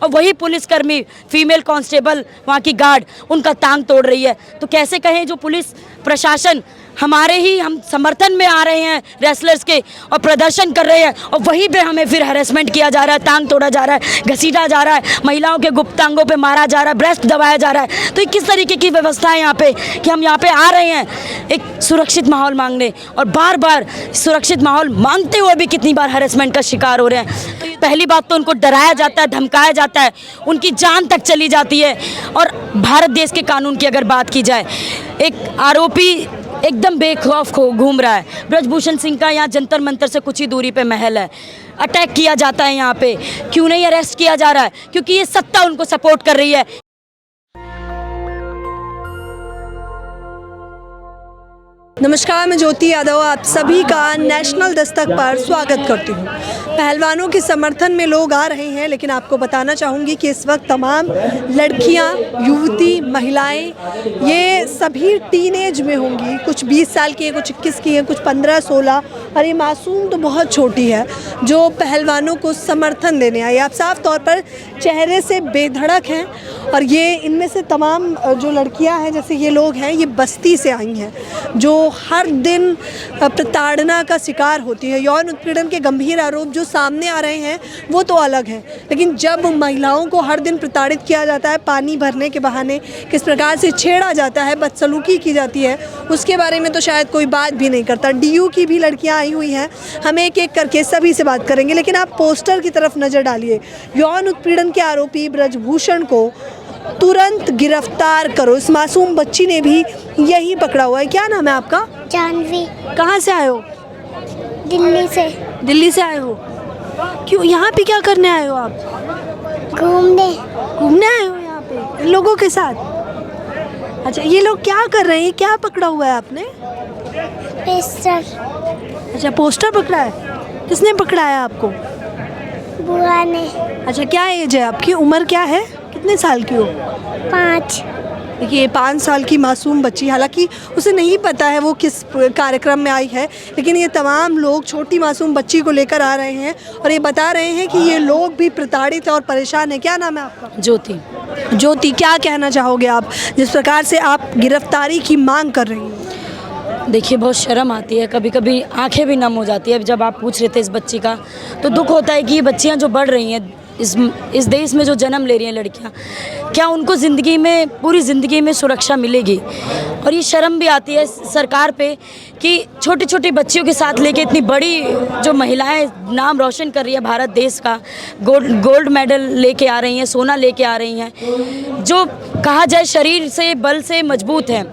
और वही पुलिसकर्मी, फीमेल कांस्टेबल, वहाँ की गार्ड, उनका टांग तोड़ रही है। तो कैसे कहें जो पुलिस प्रशासन हमारे ही हम समर्थन में आ रहे हैं रेसलर्स के और प्रदर्शन कर रहे हैं, और वहीं पे हमें फिर हैरेसमेंट किया जा रहा है, टांग तोड़ा जा रहा है, घसीटा जा रहा है, महिलाओं के गुप्तांगों पे मारा जा रहा है, ब्रेस्ट दबाया जा रहा है। तो ये किस तरीके की व्यवस्था है यहाँ पे कि हम यहाँ पे आ रहे हैं एक सुरक्षित माहौल मांगने, और बार बार सुरक्षित माहौल मांगते हुए भी कितनी बार हैरेसमेंट का शिकार हो रहे हैं। तो पहली बात तो उनको डराया जाता है, धमकाया जाता है, उनकी जान तक चली जाती है। और भारत देश के कानून की अगर बात की जाए, एक आरोपी एकदम बेखौफ घूम रहा है। ब्रजभूषण सिंह का यहाँ जंतर मंतर से कुछ ही दूरी पे महल है, अटैक किया जाता है यहाँ पे, क्यों नहीं अरेस्ट किया जा रहा है? क्योंकि ये सत्ता उनको सपोर्ट कर रही है। नमस्कार, मैं ज्योति यादव आप सभी का नेशनल दस्तक पर स्वागत करती हूँ। पहलवानों के समर्थन में लोग आ रहे हैं, लेकिन आपको बताना चाहूँगी कि इस वक्त तमाम लड़कियाँ, युवती, महिलाएं, ये सभी टीनेज में होंगी। कुछ 20 साल की हैं, कुछ 21 की हैं, कुछ 15-16, और ये मासूम तो बहुत छोटी है जो पहलवानों को समर्थन देने आई। आप साफ तौर पर चेहरे से बेधड़क हैं, और ये इनमें से तमाम जो लड़कियाँ हैं, जैसे ये लोग हैं, ये बस्ती से आई हैं जो हर दिन प्रताड़ना का शिकार होती है। यौन उत्पीड़न के गंभीर आरोप जो सामने आ रहे हैं वो तो अलग हैं, लेकिन जब महिलाओं को हर दिन प्रताड़ित किया जाता है, पानी भरने के बहाने किस प्रकार से छेड़ा जाता है, बदसलूकी की जाती है, उसके बारे में तो शायद कोई बात भी नहीं करता। डीयू की भी लड़कियां आई हुई हैं, हम एक एक करके सभी से बात करेंगे, लेकिन आप पोस्टर की तरफ नज़र डालिए। यौन उत्पीड़न के आरोपी ब्रजभूषण को तुरंत गिरफ्तार करो। इस मासूम बच्ची ने भी यही पकड़ा हुआ है। क्या नाम है आपका? जानवी। कहाँ से आए हो? दिल्ली से। दिल्ली से आए हो? क्यों यहाँ पे क्या करने आए हो आप? घूमने आए हो यहाँ पे इन लोगों के साथ? अच्छा, ये लोग क्या कर रहे हैं? क्या पकड़ा हुआ है आपने? पोस्टर। अच्छा, पोस्टर पकड़ा है। किसने पकड़ा है आपको? बुआ ने। अच्छा, क्या एज है आपकी? उम्र क्या है? कितने साल की हो? 5। देखिए, 5 साल की मासूम बच्ची, हालांकि उसे नहीं पता है वो किस कार्यक्रम में आई है, लेकिन ये तमाम लोग छोटी मासूम बच्ची को लेकर आ रहे हैं और ये बता रहे हैं कि ये लोग भी प्रताड़ित और परेशान हैं। क्या नाम है आपका? ज्योति। ज्योति, क्या कहना चाहोगे आप जिस प्रकार से आप गिरफ्तारी की मांग कर रही हैं? देखिए, बहुत शर्म आती है, कभी कभी आंखें भी नम हो जाती है। जब आप पूछ रहे थे इस बच्ची का, तो दुख होता है कि ये बच्चियाँ जो बढ़ रही हैं इस देश में, जो जन्म ले रही हैं लड़कियां, क्या उनको ज़िंदगी में, पूरी ज़िंदगी में सुरक्षा मिलेगी? और ये शर्म भी आती है सरकार पे कि छोटी छोटी बच्चियों के साथ लेके इतनी बड़ी जो महिलाएं नाम रोशन कर रही है भारत देश का, गोल्ड मेडल लेके आ रही हैं, सोना लेके आ रही हैं, जो कहा जाए शरीर से, बल से मजबूत हैं,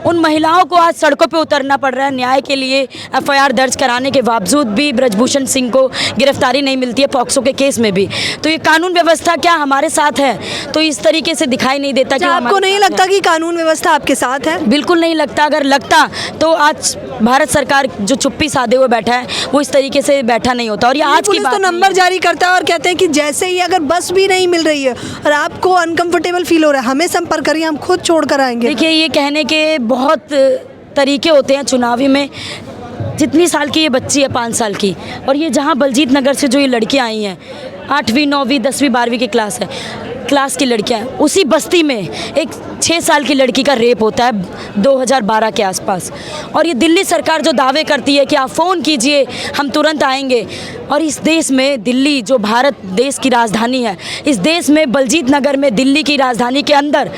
उन महिलाओं को आज सड़कों पे उतरना पड़ रहा है न्याय के लिए। एफआईआर दर्ज कराने के बावजूद भी ब्रजभूषण सिंह को गिरफ्तारी नहीं मिलती है, पॉक्सो के केस में भी। तो ये कानून व्यवस्था क्या हमारे साथ है? तो इस तरीके से दिखाई नहीं देता कि आपको नहीं लगता कि कानून व्यवस्था आपके साथ है? बिल्कुल नहीं लगता। अगर लगता तो आज भारत सरकार जो चुप्पी साधे हुए बैठा है वो इस तरीके से बैठा नहीं होता। और ये आज की बात तो नंबर जारी करता है और कहते हैं कि जैसे ही अगर बस भी नहीं मिल रही है और आपको अनकंफर्टेबल फील हो रहा है, हमें संपर्क करिए, हम खुद छोड़ कर आएंगे। देखिए, ये कहने के बहुत तरीके होते हैं चुनावी में। जितनी साल की ये बच्ची है, 5 साल की, और ये जहाँ बलजीत नगर से जो ये लड़कियाँ आई हैं, 8वीं 9वीं 10वीं 12वीं की क्लास की लड़कियाँ हैं, उसी बस्ती में एक 6 साल की लड़की का रेप होता है 2012 के आसपास। और ये दिल्ली सरकार जो दावे करती है कि आप फ़ोन कीजिए, हम तुरंत आएंगे, और इस देश में, दिल्ली जो भारत देश की राजधानी है, इस देश में बलजीत नगर में, दिल्ली की राजधानी के अंदर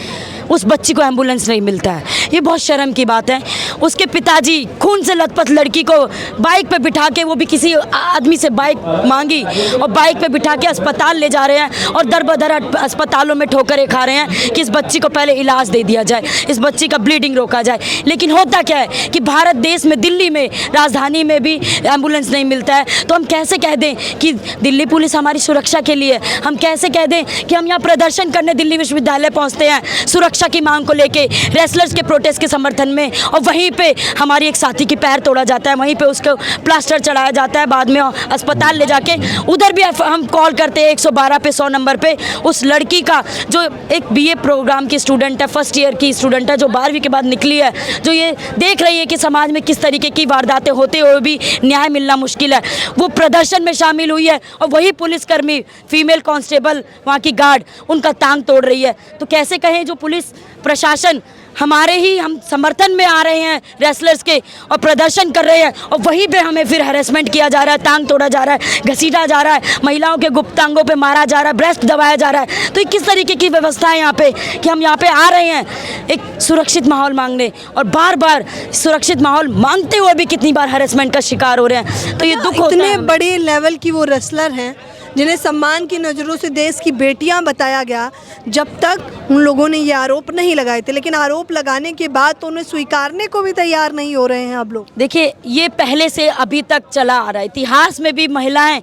उस बच्ची को एम्बुलेंस नहीं मिलता है। ये बहुत शर्म की बात है। उसके पिताजी खून से लथपथ लड़की को बाइक पे बिठा के, वो भी किसी आदमी से बाइक मांगी और बाइक पे बिठा के अस्पताल ले जा रहे हैं, और दर बदर अस्पतालों में ठोकरें खा रहे हैं कि इस बच्ची को पहले इलाज दे दिया जाए, इस बच्ची का ब्लीडिंग रोका जाए। लेकिन होता क्या है कि भारत देश में, दिल्ली में, राजधानी में भी एम्बुलेंस नहीं मिलता है। तो हम कैसे कह दें कि दिल्ली पुलिस हमारी सुरक्षा के लिए? हम कैसे कह दें कि हम यहाँ प्रदर्शन करने दिल्ली विश्वविद्यालय पहुँचते हैं, सुरक्षा सुरक्षा की मांग को लेके, रेसलर्स के प्रोटेस्ट के समर्थन में, और वहीं पे हमारी एक साथी की पैर तोड़ा जाता है, वहीं पे उसको प्लास्टर चढ़ाया जाता है, बाद में अस्पताल ले जाके उधर भी हम कॉल करते हैं 112 पे, 100 नंबर पे। उस लड़की का जो एक बीए प्रोग्राम की स्टूडेंट है, फर्स्ट ईयर की स्टूडेंट है, जो 12वीं के बाद निकली है, जो ये देख रही है कि समाज में किस तरीके की वारदातें होते हुए भी न्याय मिलना मुश्किल है, वो प्रदर्शन में शामिल हुई है, और वही पुलिसकर्मी, फीमेल कांस्टेबल, वहाँ की गार्ड, उनका टांग तोड़ रही है। तो कैसे कहें, जो पुलिस प्रशासन हमारे ही हम समर्थन में आ रहे हैं रेसलर्स के और प्रदर्शन कर रहे हैं, और वहीं पे हमें फिर हैरेसमेंट किया जा रहा है, टांग तोड़ा जा रहा है, घसीटा जा रहा है, महिलाओं के गुप्तांगों पे मारा जा रहा है, ब्रेस्ट दबाया जा रहा है। तो ये किस तरीके की व्यवस्था है यहाँ पे कि हम यहाँ पे आ रहे हैं एक सुरक्षित माहौल मांगने, और बार बार सुरक्षित माहौल मांगते हुए भी कितनी बार हैरेसमेंट का शिकार हो रहे हैं। तो ये दुख होता है। इतने बड़े लेवल की वो रेसलर हैं जिन्हें सम्मान की नज़रों से देश की बेटियां बताया गया, जब तक उन लोगों ने ये आरोप नहीं लगाए थे, लेकिन आरोप लगाने के बाद तो उन्हें स्वीकारने को भी तैयार नहीं हो रहे हैं अब लोग। देखिए, ये पहले से अभी तक चला आ रहा है। इतिहास में भी महिलाएं,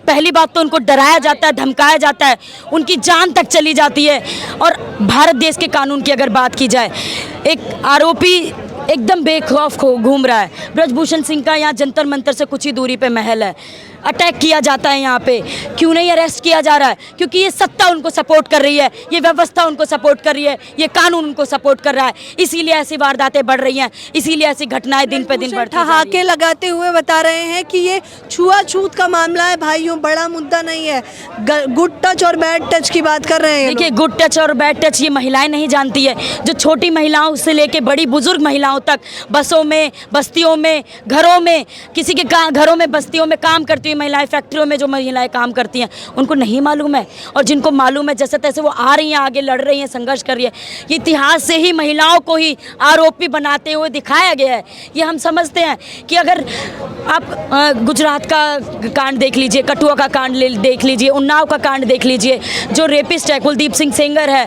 पहली बात तो उनको डराया जाता है, धमकाया जाता है, उनकी जान तक चली जाती है। और भारत देश के कानून की अगर बात की जाए, एक आरोपी एकदम बेखौफ घूम रहा है। ब्रजभूषण सिंह का यहाँ जंतर मंतर से कुछ ही दूरी पे महल है, अटैक किया जाता है यहाँ पे, क्यों नहीं अरेस्ट किया जा रहा है? क्योंकि ये सत्ता उनको सपोर्ट कर रही है, ये व्यवस्था उनको सपोर्ट कर रही है, ये कानून उनको सपोर्ट कर रहा है, इसीलिए ऐसी वारदातें बढ़ रही हैं, इसीलिए ऐसी घटनाएं दिन पे दिन बढ़ती जा रही हैं। ठहाके लगाते हुए बता रहे हैं कि ये छुआछूत का मामला है भाइयों, बड़ा मुद्दा नहीं है। गुड टच और बैड टच की बात कर रहे हैं। देखिए, गुड टच और बैड टच ये महिलाएं नहीं जानती है। जो छोटी महिलाओं से लेके बड़ी बुजुर्ग महिलाओं तक, बसों में, बस्तियों में, घरों में, किसी के घरों में, बस्तियों में काम करती महिलाएं, फैक्ट्रियों में जो महिलाएं काम करती हैं, उनको नहीं मालूम है। और जिनको मालूम है, जैसे तैसे वो आ रही हैं, आगे लड़ रही हैं, संघर्ष कर रही है। ये इतिहास से ही महिलाओं को ही आरोपी बनाते हुए दिखाया गया है। ये हम समझते हैं कि अगर आप गुजरात का कांड देख लीजिए, कठुआ का कांड देख लीजिए, उन्नाव का कांड देख लीजिए, जो रेपिस्ट है कुलदीप सिंह सेंगर है,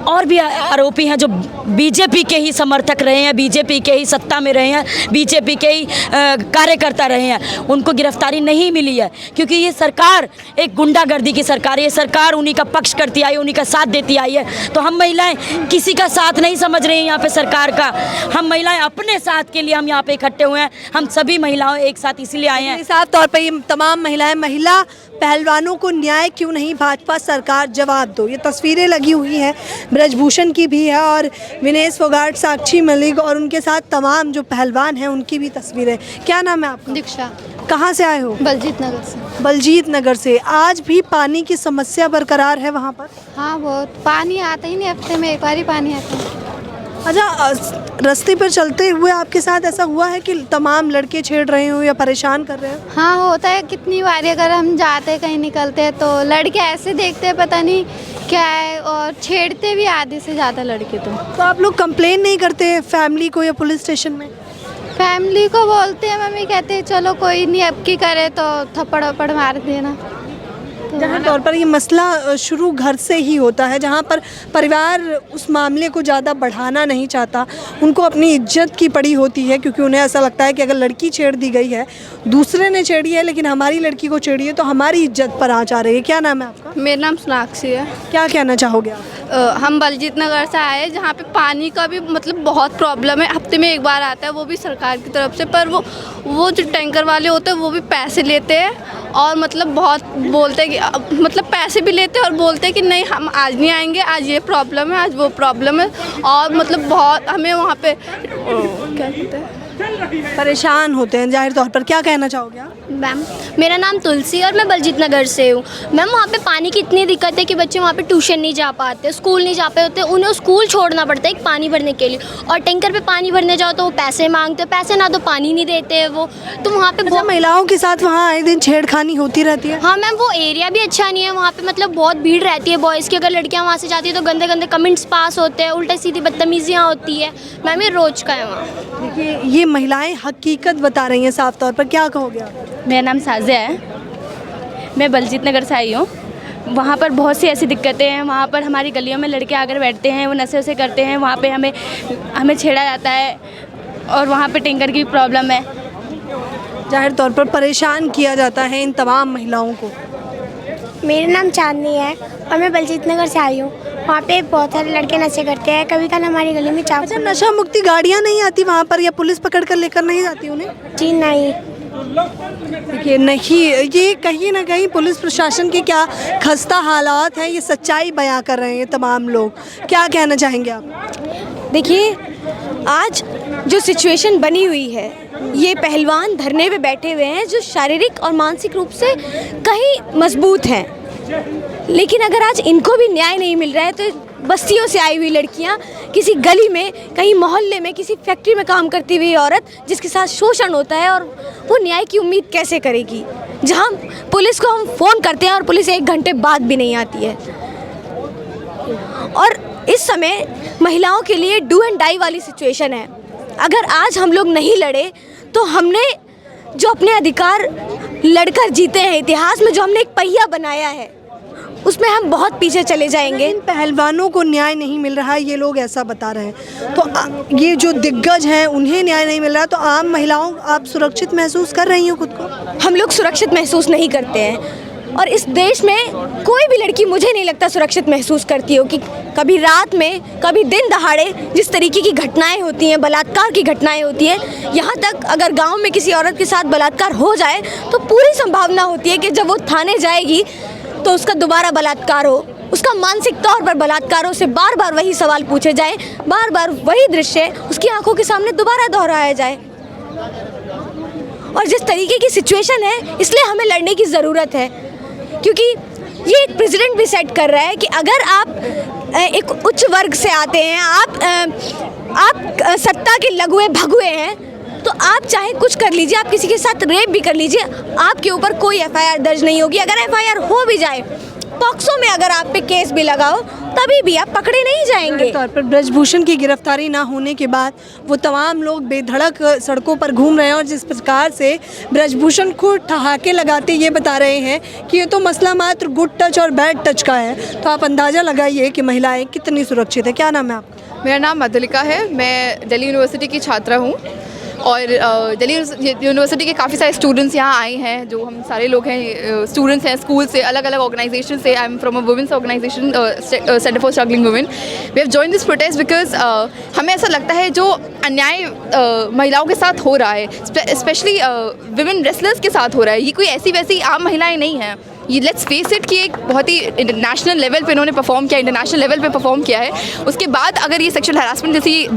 और भी आरोपी हैं जो बीजेपी के ही समर्थक रहे हैं, बीजेपी के ही सत्ता में रहे हैं, बीजेपी के ही कार्यकर्ता रहे हैं, उनको गिरफ्तारी नहीं मिली है। क्योंकि ये सरकार एक गुंडागर्दी की सरकार है, ये सरकार उन्हीं का पक्ष करती आई, उन्हीं का साथ देती आई है। तो हम महिलाएं किसी का साथ नहीं समझ रहे हैं यहाँ पे सरकार का, हम महिलाएं अपने साथ के लिए हम यहाँ पे इकट्ठे हुए हैं। हम सभी महिलाएं एक साथ इसलिए आए हैं। साफ तौर पर ये तमाम महिलाएं, महिला पहलवानों को न्याय क्यों नहीं, भाजपा सरकार जवाब दो। ये तस्वीरें लगी हुई हैं, ब्रजभूषण की भी है और विनेश फोगाट, साक्षी मलिक और उनके साथ तमाम जो पहलवान हैं उनकी भी तस्वीरें। क्या नाम है आपका? दीक्षा। कहाँ से आए हो? बलजीत नगर से। बलजीत नगर से। आज भी पानी की समस्या बरकरार है वहाँ पर? हाँ, बहुत पानी आता ही नहीं, हफ्ते में एक बार ही पानी आता है। अच्छा, रास्ते पर चलते हुए आपके साथ ऐसा हुआ है कि तमाम लड़के छेड़ रहे हो या परेशान कर रहे हो? हाँ, होता है कितनी बार। अगर हम जाते हैं कहीं निकलते हैं तो लड़के ऐसे देखते हैं, पता नहीं क्या है, और छेड़ते भी आधे से ज़्यादा लड़के। तो आप लोग कंप्लेन नहीं करते फैमिली को या पुलिस स्टेशन में? फैमिली को बोलते हैं, मम्मी कहते हैं चलो कोई नहीं, अब की करे तो थप्पड़ वप्पड़ मार देना। जहाँ तौर पर ये मसला शुरू घर से ही होता है, जहाँ पर परिवार उस मामले को ज़्यादा बढ़ाना नहीं चाहता, उनको अपनी इज्जत की पड़ी होती है, क्योंकि उन्हें ऐसा लगता है कि अगर लड़की छेड़ दी गई है, दूसरे ने छेड़ी है लेकिन हमारी लड़की को छेड़ी है तो हमारी इज्जत पर आँच आ रही है। क्या नाम है आपका? मेरा नाम सोनाक्षी है। क्या कहना चाहोगे आप? हम बलजीत नगर से आए हैं, जहाँ पे पानी का भी मतलब बहुत प्रॉब्लम है। हफ्ते में एक बार आता है, वो भी सरकार की तरफ से, पर वो जो टैंकर वाले होते हैं वो भी पैसे लेते हैं और मतलब बहुत बोलते हैं कि मतलब पैसे भी लेते हैं और बोलते हैं कि नहीं हम आज नहीं आएंगे, आज ये प्रॉब्लम है, आज वो प्रॉब्लम है, और मतलब बहुत हमें वहाँ पे क्या कहते हैं, परेशान होते हैं जाहिर तौर पर। क्या कहना चाहोगे आप? मैम, मेरा नाम तुलसी और मैं बलजीत नगर से हूँ। मैम, वहाँ पे पानी की इतनी दिक्कत है कि बच्चे वहाँ पे ट्यूशन नहीं जा पाते, स्कूल नहीं जा पाते, उन्हें स्कूल छोड़ना पड़ता है एक पानी भरने के लिए, और टैंकर पे पानी भरने जाओ तो वो पैसे मांगते, पैसे ना तो पानी नहीं देते हैं वो। तो वहाँ पे बहुत महिलाओं के साथ वहाँ आए दिन छेड़खानी होती रहती है? हाँ मैम, वो एरिया भी अच्छा नहीं है, वहाँ पे मतलब बहुत भीड़ रहती है बॉयज़ की। अगर लड़कियाँ वहाँ से जाती है तो गंदे गंदे कमेंट्स पास होते हैं, उल्टा सीधी बदतमीजियाँ होती है। मैम, ये रोज़ का है वहाँ। देखिए, ये महिलाएं हकीकत बता रही हैं साफ तौर पर। क्या कहोगे आप? मेरा नाम साजिया है, मैं बलजीत नगर से आई हूँ। वहाँ पर बहुत सी ऐसी दिक्कतें हैं। वहाँ पर हमारी गलियों में लड़के आकर बैठते हैं, वो नशे वसे करते हैं, वहाँ पे हमें छेड़ा जाता है, और वहाँ पे टैंकर की प्रॉब्लम है। जाहिर तौर पर परेशान किया जाता है इन तमाम महिलाओं को। मेरा नाम चांदनी है और मैं बलजीत नगर से आई हूँ। वहाँ पे बहुत सारे लड़के नशे करते हैं। कभी कल हमारी गली में चाकू। अच्छा, नशा मुक्ति गाड़ियाँ नहीं आती वहाँ पर, या पुलिस पकड़ कर लेकर नहीं जाती उन्हें? जी नहीं। देखिए, नहीं, ये कहीं ना कहीं पुलिस प्रशासन की क्या खस्ता हालात हैं, ये सच्चाई बयां कर रहे हैं तमाम लोग। क्या कहना चाहेंगे आप? देखिए, आज जो सिचुएशन बनी हुई है, ये पहलवान धरने पे बैठे हुए हैं जो शारीरिक और मानसिक रूप से कहीं मजबूत हैं, लेकिन अगर आज इनको भी न्याय नहीं मिल रहा है तो बस्तियों से आई हुई लड़कियां, किसी गली में, कहीं मोहल्ले में, किसी फैक्ट्री में काम करती हुई औरत जिसके साथ शोषण होता है, और वो न्याय की उम्मीद कैसे करेगी जहां पुलिस को हम फ़ोन करते हैं और पुलिस 1 घंटे बाद भी नहीं आती है। और इस समय महिलाओं के लिए डू एंड डाई वाली सिचुएशन है। अगर आज हम लोग नहीं लड़े तो हमने जो अपने अधिकार लड़कर जीते हैं, इतिहास में जो हमने एक पहिया बनाया है, उसमें हम बहुत पीछे चले जाएंगे। इन पहलवानों को न्याय नहीं मिल रहा है, ये लोग ऐसा बता रहे हैं। तो ये जो दिग्गज हैं उन्हें न्याय नहीं मिल रहा, तो आम महिलाओं, आप सुरक्षित महसूस कर रही हो खुद को? हम लोग सुरक्षित महसूस नहीं करते हैं, और इस देश में कोई भी लड़की, मुझे नहीं लगता, सुरक्षित महसूस करती हो कि कभी रात में, कभी दिन दहाड़े जिस तरीके की घटनाएं होती हैं, बलात्कार की घटनाएं होती हैं, यहाँ तक अगर गांव में किसी औरत के साथ बलात्कार हो जाए तो पूरी संभावना होती है कि जब वो थाने जाएगी तो उसका दोबारा बलात्कार हो, उसका मानसिक तौर पर बलात्कार हो, उसे बार बार वही सवाल पूछे जाए, बार बार वही दृश्य उसकी आंखों के सामने दोबारा दोहराया जाए। और जिस तरीके की सिचुएशन है, इसलिए हमें लड़ने की ज़रूरत है, क्योंकि ये एक प्रेसिडेंट भी सेट कर रहा है कि अगर आप एक उच्च वर्ग से आते हैं, आप सत्ता के लघुए भगुए हैं, तो आप चाहे कुछ कर लीजिए, आप किसी के साथ रेप भी कर लीजिए, आपके ऊपर कोई एफआईआर दर्ज नहीं होगी। अगर एफआईआर हो भी जाए, पॉक्सो में अगर आप पे केस भी लगाओ, तभी भी आप पकड़े नहीं जाएंगे। तौर पर ब्रजभूषण की गिरफ्तारी ना होने के बाद वो तमाम लोग बेधड़क सड़कों पर घूम रहे हैं, और जिस प्रकार से ब्रजभूषण को ठहाके लगाते ये बता रहे हैं कि ये तो मसला मात्र गुड टच और बैड टच का है, तो आप अंदाज़ा लगाइए कि महिलाएं कितनी सुरक्षित है। क्या नाम है आपका? मेरा नाम मधुलिका है, मैं दिल्ली यूनिवर्सिटी की छात्रा हूँ, और दिल्ली यूनिवर्सिटी के काफ़ी सारे स्टूडेंट्स यहाँ आए हैं, जो हम सारे लोग हैं, स्टूडेंट्स हैं स्कूल से, अलग अलग ऑर्गेनाइजेशन से। I am from a women's organisation, Centre for Struggling Women. We have join this protest because हमें ऐसा लगता है जो अन्याय महिलाओं के साथ हो रहा है, स्पेशली वुमेन रेसलर्स के साथ हो रहा है, ये कोई ऐसी वैसी आम महिलाएं नहीं हैं। ये लेट्स फेस इट कि एक बहुत ही इंटरनेशनल लेवल पे इन्होंने परफॉर्म किया, इंटरनेशनल लेवल पे परफॉर्म किया है। उसके बाद अगर ये सेक्सुअल हरासमेंट जैसी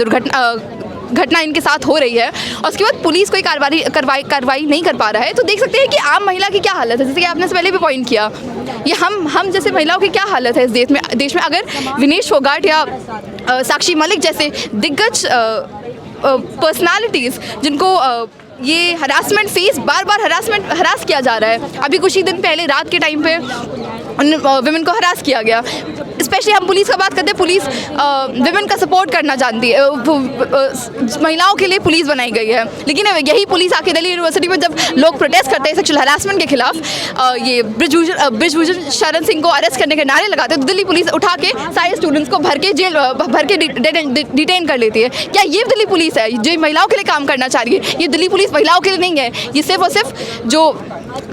घटना इनके साथ हो रही है, और उसके बाद पुलिस कोई कार्रवाई नहीं कर पा रहा है, तो देख सकते हैं कि आम महिला की क्या हालत है। जैसे कि आपने से पहले भी पॉइंट किया, ये हम जैसे महिलाओं की क्या हालत है इस देश में। अगर विनेश फोगाट या साक्षी मलिक जैसे दिग्गज पर्सनालिटीज़, जिनको ये हरासमेंट फेस बार हरास किया जा रहा है, अभी कुछ ही दिन पहले रात के टाइम पे उन विमेन को हरास किया गया। स्पेशली हम पुलिस का बात करते हैं, पुलिस विमेन का सपोर्ट करना जानती है, महिलाओं के लिए पुलिस बनाई गई है, लेकिन यही पुलिस आके दिल्ली यूनिवर्सिटी में जब लोग प्रोटेस्ट करते हैं सेक्सुअल हरासमेंट के खिलाफ, ये ब्रजभूषण शरण सिंह को अरेस्ट करने के नारे लगाते हैं, तो दिल्ली पुलिस उठा के सारे स्टूडेंट्स को भर के डिटेन कर लेती है। क्या ये दिल्ली पुलिस है जो महिलाओं के लिए काम करना चाह रही है? ये दिल्ली पुलिस महिलाओं के लिए नहीं है, ये सिर्फ और सिर्फ जो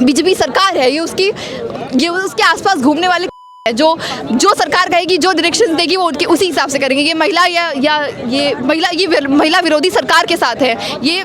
बीजेपी सरकार है, ये उसके आसपास घूमने वाले जो सरकार कहेगी, जो डायरेक्शन देगी, वो उसी हिसाब से करेंगे। ये महिला ये महिला विरोधी सरकार के साथ है, ये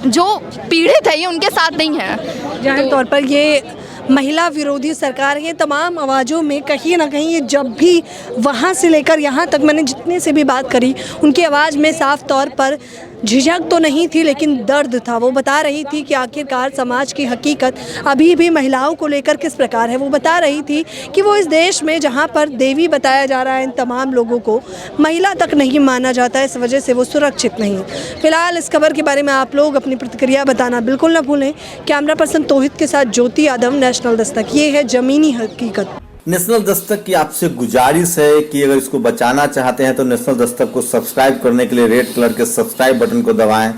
जो पीड़ित है ये उनके साथ नहीं है। जाहिर तौर पर ये महिला विरोधी सरकार है। तमाम आवाज़ों में कहीं ना कहीं ये जब भी वहाँ से लेकर यहाँ तक मैंने जितने से भी बात करी, उनकी आवाज़ में साफ तौर पर झिझक तो नहीं थी, लेकिन दर्द था। वो बता रही थी कि आखिरकार समाज की हकीकत अभी भी महिलाओं को लेकर किस प्रकार है। वो बता रही थी कि वो इस देश में जहाँ पर देवी बताया जा रहा है इन तमाम लोगों को, महिला तक नहीं माना जाता है, इस वजह से वो सुरक्षित नहीं है। फिलहाल इस खबर के बारे में आप लोग अपनी प्रतिक्रिया बताना बिल्कुल न भूलें। कैमरा पर्सन तोहिद के साथ ज्योति यादव, नेशनल दस्तक। ये है ज़मीनी हकीकत। नेशनल दस्तक की आपसे गुजारिश है कि अगर इसको बचाना चाहते हैं तो नेशनल दस्तक को सब्सक्राइब करने के लिए रेड कलर के सब्सक्राइब बटन को दबाएं,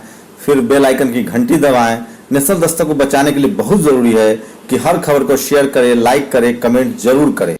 फिर बेल आइकन की घंटी दबाएं। नेशनल दस्तक को बचाने के लिए बहुत जरूरी है कि हर खबर को शेयर करें, लाइक करें, कमेंट जरूर करें।